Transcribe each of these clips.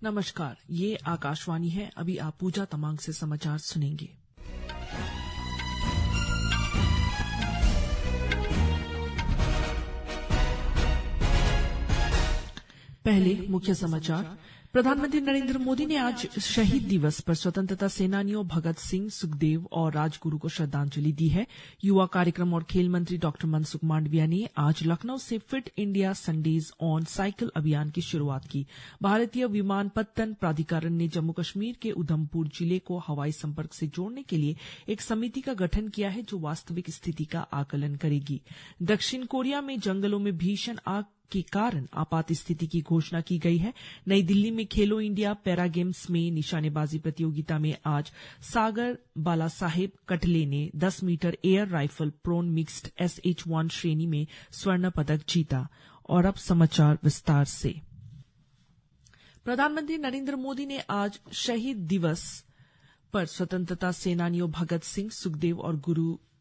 नमस्कार, ये आकाशवाणी है। अभी आप पूजा तमांग से समाचार सुनेंगे। पहले मुख्य समाचार। प्रधानमंत्री नरेंद्र मोदी ने आज शहीद दिवस पर स्वतंत्रता सेनानियों भगत सिंह, सुखदेव और राजगुरु को श्रद्धांजलि दी है। युवा कार्यक्रम और खेल मंत्री डॉक्टर मनसुख मांडविया ने आज लखनऊ से fit India Sundays on cycle अभियान की शुरुआत की। भारतीय विमानपत्तन प्राधिकरण ने जम्मू कश्मीर के उधमपुर जिले को हवाई संपर्क से जोड़ने के लिए एक समिति का गठन किया है, जो वास्तविक स्थिति का आकलन करेगी। दक्षिण कोरिया में जंगलों में भीषण आग के कारण आपात स्थिति की घोषणा की गई है। नई दिल्ली में खेलो इंडिया पैरा गेम्स में निशानेबाजी प्रतियोगिता में आज सागर बालासाहेब कटले ने 10 metre air rifle prone mixed SH1 श्रेणी में स्वर्ण पदक जीता। और अब समाचार विस्तार से। प्रधानमंत्री नरेंद्र मोदी ने आज शहीद दिवस पर स्वतंत्रता सेनानियों भगत सिंह, सुखदेव और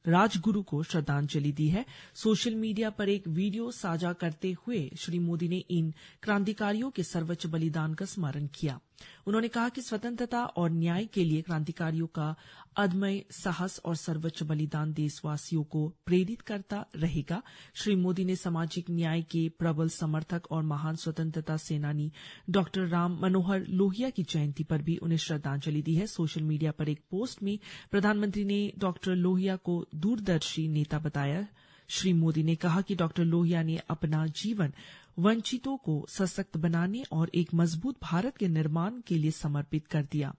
राजगुरु को श्रद्धांजलि दी है। सोशल मीडिया पर एक वीडियो साझा करते हुए श्री मोदी ने इन क्रांतिकारियों के सर्वोच्च बलिदान का स्मरण किया। उन्होंने कहा कि स्वतंत्रता और न्याय के लिए क्रांतिकारियों का अदम्य साहस और सर्वोच्च बलिदान देशवासियों को प्रेरित करता रहेगा। श्री मोदी ने सामाजिक न्याय के प्रबल समर्थक और महान स्वतंत्रता सेनानी डॉक्टर राम मनोहर लोहिया की जयंती पर भी उन्हें श्रद्धांजलि दी है। सोशल मीडिया पर एक पोस्ट में प्रधानमंत्री ने डॉक्टर लोहिया को दूरदर्शी नेता बताया। श्री मोदी ने कहा कि डॉक्टर लोहिया ने अपना जीवन वंचितों को सशक्त बनाने और एक मजबूत भारत के निर्माण के लिए समर्पित कर दिया।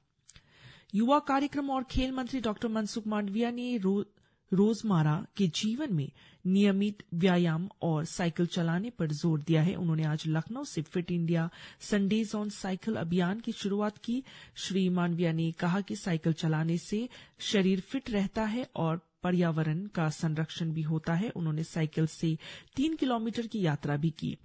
युवा कार्यक्रम और खेल मंत्री डॉक्टर मनसुख मांडविया ने रोजमर्रा के जीवन में नियमित व्यायाम और साइकिल चलाने पर जोर दिया है। उन्होंने आज लखनऊ से fit India Sundays on cycle अभियान की शुरुआत की। श्री मांडविया ने कहा कि साइकिल चलाने से शरीर फिट रहता है और पर्यावरण का संरक्षण भी होता है। उन्होंने साइकिल से 3 किलोमीटर की यात्रा भी की।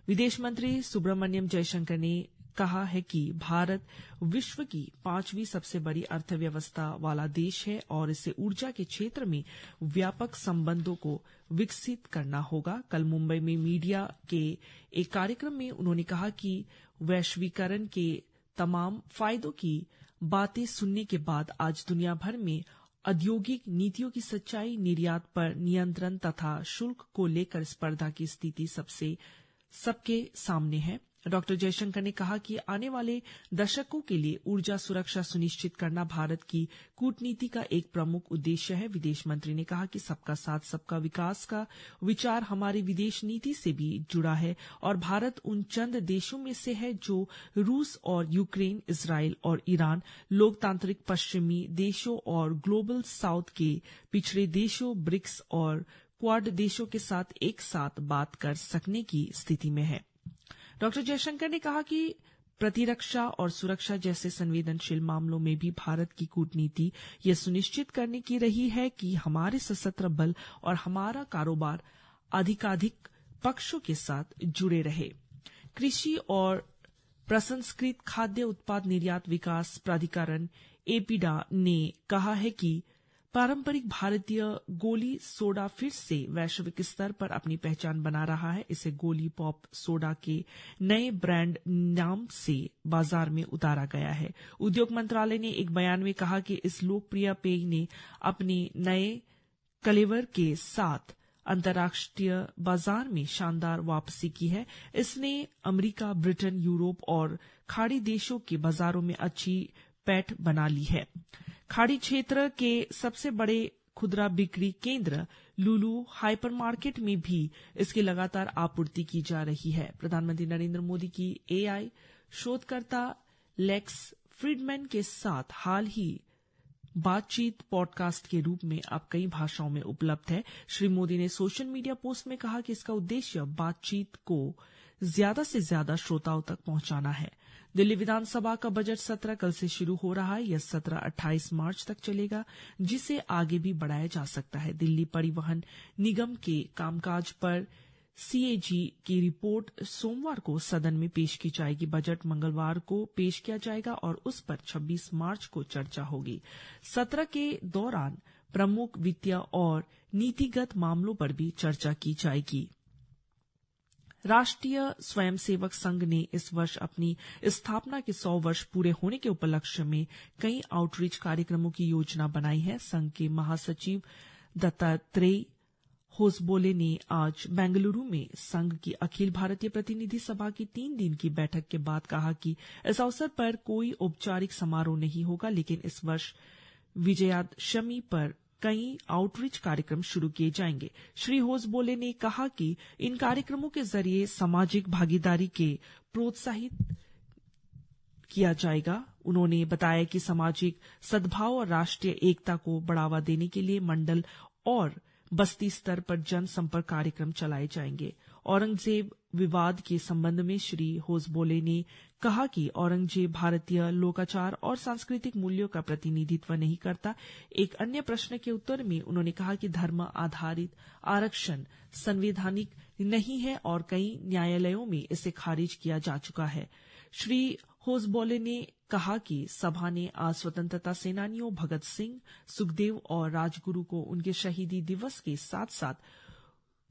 विदेश मंत्री सुब्रमण्यम जयशंकर ने कहा है कि भारत विश्व की 5वीं सबसे बड़ी अर्थव्यवस्था वाला देश है और इसे ऊर्जा के क्षेत्र में व्यापक संबंधों को विकसित करना होगा। कल मुंबई में मीडिया के एक कार्यक्रम में उन्होंने कहा कि वैश्वीकरण के तमाम फायदों की बातें सुनने के बाद आज दुनिया भर में औद्योगिक नीतियों की सच्चाई, निर्यात पर नियंत्रण तथा शुल्क को लेकर स्पर्धा की स्थिति सबके सामने है। डॉक्टर जयशंकर ने कहा कि आने वाले दशकों के लिए ऊर्जा सुरक्षा सुनिश्चित करना भारत की कूटनीति का एक प्रमुख उद्देश्य है। विदेश मंत्री ने कहा कि सबका साथ सबका विकास का विचार हमारी विदेश नीति से भी जुड़ा है और भारत उन चंद देशों में से है जो रूस और यूक्रेन, इजराइल और ईरान, लोकतांत्रिक पश्चिमी देशों और ग्लोबल साउथ के पिछड़े देशों, ब्रिक्स और क्वाड देशों के साथ एक साथ बात कर सकने की स्थिति में है। डॉक्टर जयशंकर ने कहा कि प्रतिरक्षा और सुरक्षा जैसे संवेदनशील मामलों में भी भारत की कूटनीति यह सुनिश्चित करने की रही है कि हमारे सशस्त्र बल और हमारा कारोबार अधिकाधिक पक्षों के साथ जुड़े रहे। कृषि और प्रसंस्कृत खाद्य उत्पाद निर्यात विकास प्राधिकरण एपीडा ने कहा है कि पारंपरिक भारतीय गोली सोडा फिर से वैश्विक स्तर पर अपनी पहचान बना रहा है। इसे गोली पॉप सोडा के नए ब्रांड नाम से बाजार में उतारा गया है। उद्योग मंत्रालय ने एक बयान में कहा कि इस लोकप्रिय पेय ने अपने नए कलेवर के साथ अंतर्राष्ट्रीय बाजार में शानदार वापसी की है। इसने अमेरिका, ब्रिटेन, यूरोप और खाड़ी देशों के बाजारों में अच्छी पैठ बना ली है। खाड़ी क्षेत्र के सबसे बड़े खुदरा बिक्री केंद्र लुलु हाइपरमार्केट में भी इसकी लगातार आपूर्ति की जा रही है। प्रधानमंत्री नरेंद्र मोदी की AI शोधकर्ता लेक्स फ्रीडमैन के साथ हाल ही बातचीत पॉडकास्ट के रूप में अब कई भाषाओं में उपलब्ध है। श्री मोदी ने सोशल मीडिया पोस्ट में कहा कि इसका उद्देश्य बातचीत को ज्यादा से ज्यादा श्रोताओं तक पहुंचाना है। दिल्ली विधानसभा का बजट सत्र कल से शुरू हो रहा है। यह सत्र 28 मार्च तक चलेगा, जिसे आगे भी बढ़ाया जा सकता है। दिल्ली परिवहन निगम के कामकाज पर CAG की रिपोर्ट सोमवार को सदन में पेश की जाएगी। बजट मंगलवार को पेश किया जाएगा और उस पर 26 मार्च को चर्चा होगी। सत्र के दौरान प्रमुख वित्तीय और नीतिगत मामलों पर भी चर्चा की जाएगी। राष्ट्रीय स्वयंसेवक संघ ने इस वर्ष अपनी स्थापना के 100 वर्ष पूरे होने के उपलक्ष्य में कई आउटरीच कार्यक्रमों की योजना बनाई है। संघ के महासचिव दत्तात्रेय होसबोले ने आज बेंगलुरु में संघ की अखिल भारतीय प्रतिनिधि सभा की 3 दिन की बैठक के बाद कहा कि इस अवसर पर कोई औपचारिक समारोह नहीं होगा, लेकिन इस वर्ष विजयादशमी पर कई आउटरीच कार्यक्रम शुरू किए जाएंगे। श्री होसबोले ने कहा कि इन कार्यक्रमों के जरिए सामाजिक भागीदारी के प्रोत्साहित किया जाएगा। उन्होंने बताया कि सामाजिक सद्भाव और राष्ट्रीय एकता को बढ़ावा देने के लिए मंडल और बस्ती स्तर पर जनसंपर्क कार्यक्रम चलाए जाएंगे। औरंगजेब विवाद के संबंध में श्री होसबोले ने कहा कि औरंगजेब भारतीय लोकाचार और सांस्कृतिक मूल्यों का प्रतिनिधित्व नहीं करता। एक अन्य प्रश्न के उत्तर में उन्होंने कहा कि धर्म आधारित आरक्षण संवैधानिक नहीं है और कई न्यायालयों में इसे खारिज किया जा चुका है। श्री होसबोले ने कहा कि सभा ने आज स्वतंत्रता सेनानियों भगत सिंह, सुखदेव और राजगुरु को उनके शहीदी दिवस के साथ साथ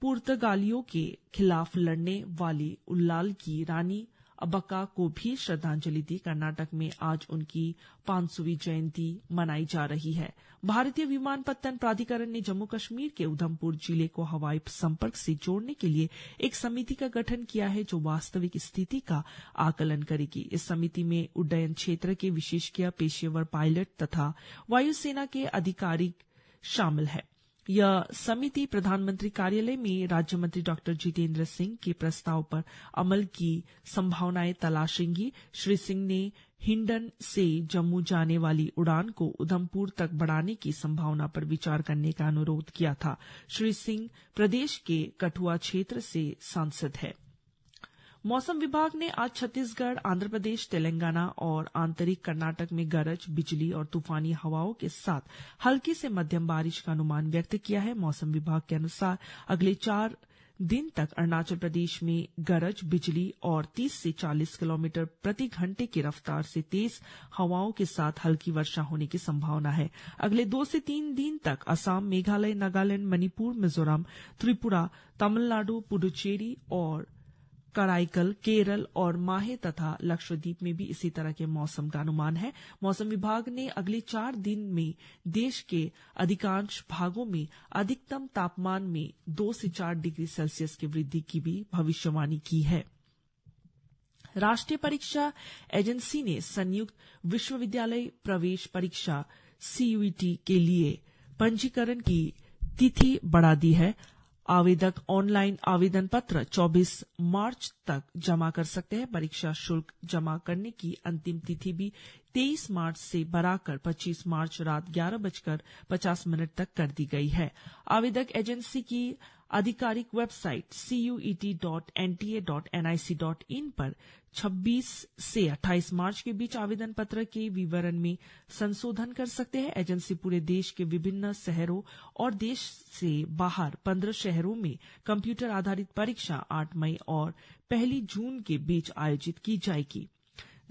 पुर्तगालियों के खिलाफ लड़ने वाली उल्लाल की रानी अब्बक्का को भी श्रद्धांजलि दी। कर्नाटक में आज उनकी 500वीं जयंती मनाई जा रही है। भारतीय विमानपत्तन प्राधिकरण ने जम्मू कश्मीर के उधमपुर जिले को हवाई संपर्क से जोड़ने के लिए एक समिति का गठन किया है, जो वास्तविक स्थिति का आकलन करेगी। इस समिति में उड्डयन क्षेत्र के विशेषज्ञ, पेशेवर पायलट तथा वायुसेना के अधिकारी शामिल है। यह समिति प्रधानमंत्री कार्यालय में राज्य मंत्री डॉक्टर जितेंद्र सिंह के प्रस्ताव पर अमल की संभावनाएं तलाशेंगी। श्री सिंह ने हिंडन से जम्मू जाने वाली उड़ान को उधमपुर तक बढ़ाने की संभावना पर विचार करने का अनुरोध किया था। श्री सिंह प्रदेश के कठुआ क्षेत्र से सांसद है। मौसम विभाग ने आज छत्तीसगढ़, आंध्र प्रदेश, तेलंगाना और आंतरिक कर्नाटक में गरज, बिजली और तूफानी हवाओं के साथ हल्की से मध्यम बारिश का अनुमान व्यक्त किया है। मौसम विभाग के अनुसार अगले 4 दिन तक अरुणाचल प्रदेश में गरज, बिजली और 30 से 40 किलोमीटर प्रति घंटे की रफ्तार से तेज हवाओं के साथ हल्की वर्षा होने की संभावना है। अगले 2 से 3 दिन तक असम, मेघालय, नागालैंड, मणिपुर, मिजोरम, त्रिपुरा, तमिलनाडु, पुडुचेरी और कराईकल, केरल और माहे तथा लक्षद्वीप में भी इसी तरह के मौसम का अनुमान है। मौसम विभाग ने अगले 4 दिन में देश के अधिकांश भागों में अधिकतम तापमान में 2 से 4 डिग्री सेल्सियस की वृद्धि की भी भविष्यवाणी की है। राष्ट्रीय परीक्षा एजेंसी ने संयुक्त विश्वविद्यालय प्रवेश परीक्षा CUET के लिए पंजीकरण की तिथि बढ़ा दी है। आवेदक ऑनलाइन आवेदन पत्र 24 मार्च तक जमा कर सकते हैं। परीक्षा शुल्क जमा करने की अंतिम तिथि भी 23 मार्च से बढ़ाकर 25 मार्च रात 11:50 तक कर दी गई है। आवेदक एजेंसी की आधिकारिक वेबसाइट cuet.nta.nic.in पर 26 से 28 मार्च के बीच आवेदन पत्र के विवरण में संशोधन कर सकते हैं। एजेंसी पूरे देश के विभिन्न शहरों और देश से बाहर 15 शहरों में कंप्यूटर आधारित परीक्षा 8 मई और 1 जून के बीच आयोजित की जाएगी।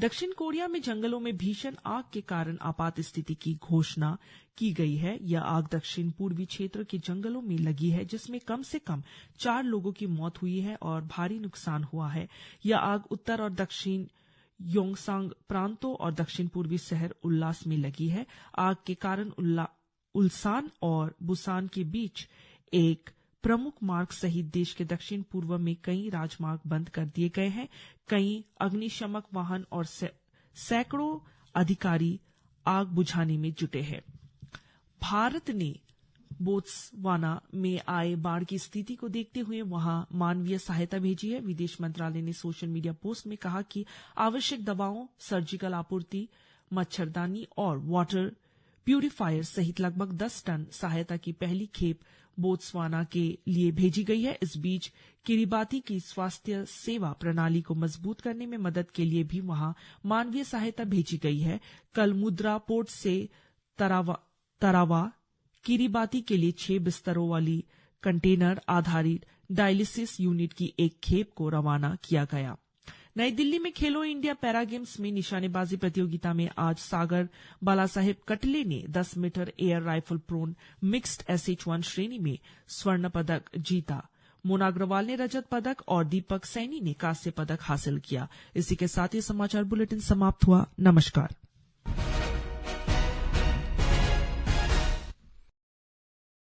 दक्षिण कोरिया में जंगलों में भीषण आग के कारण आपात स्थिति की घोषणा की गई है। यह आग दक्षिण पूर्वी क्षेत्र के जंगलों में लगी है, जिसमें कम से कम 4 लोगों की मौत हुई है और भारी नुकसान हुआ है। यह आग उत्तर और दक्षिण योंगसांग प्रांतों और दक्षिण पूर्वी शहर उल्लास में लगी है। आग के कारण उल्सान और बुसान के बीच एक प्रमुख मार्ग सहित देश के दक्षिण पूर्व में कई राजमार्ग बंद कर दिए गए हैं। कई अग्निशमक वाहन और सैकड़ों अधिकारी आग बुझाने में जुटे हैं। भारत ने बोत्सवाना में आए बाढ़ की स्थिति को देखते हुए वहां मानवीय सहायता भेजी है। विदेश मंत्रालय ने सोशल मीडिया पोस्ट में कहा कि आवश्यक दवाओं, सर्जिकल आपूर्ति, मच्छरदानी और वाटर प्यूरिफायर सहित लगभग 10 टन सहायता की पहली खेप बोत्सवाना के लिए भेजी गई है। इस बीच किरिबाती की स्वास्थ्य सेवा प्रणाली को मजबूत करने में मदद के लिए भी वहां मानवीय सहायता भेजी गई है। कल मुद्रा पोर्ट से तरावा किरिबाती के लिए 6 बिस्तरों वाली कंटेनर आधारित डायलिसिस यूनिट की एक खेप को रवाना किया गया। नई दिल्ली में खेलो इंडिया पैरा गेम्स में निशानेबाजी प्रतियोगिता में आज सागर बालासाहेब कटले ने 10 metre air rifle prone mixed SH1 श्रेणी में स्वर्ण पदक जीता। मोना अग्रवाल ने रजत पदक और दीपक सैनी ने कांस्य पदक हासिल किया। इसी के साथ ये समाचार बुलेटिन समाप्त हुआ। नमस्कार।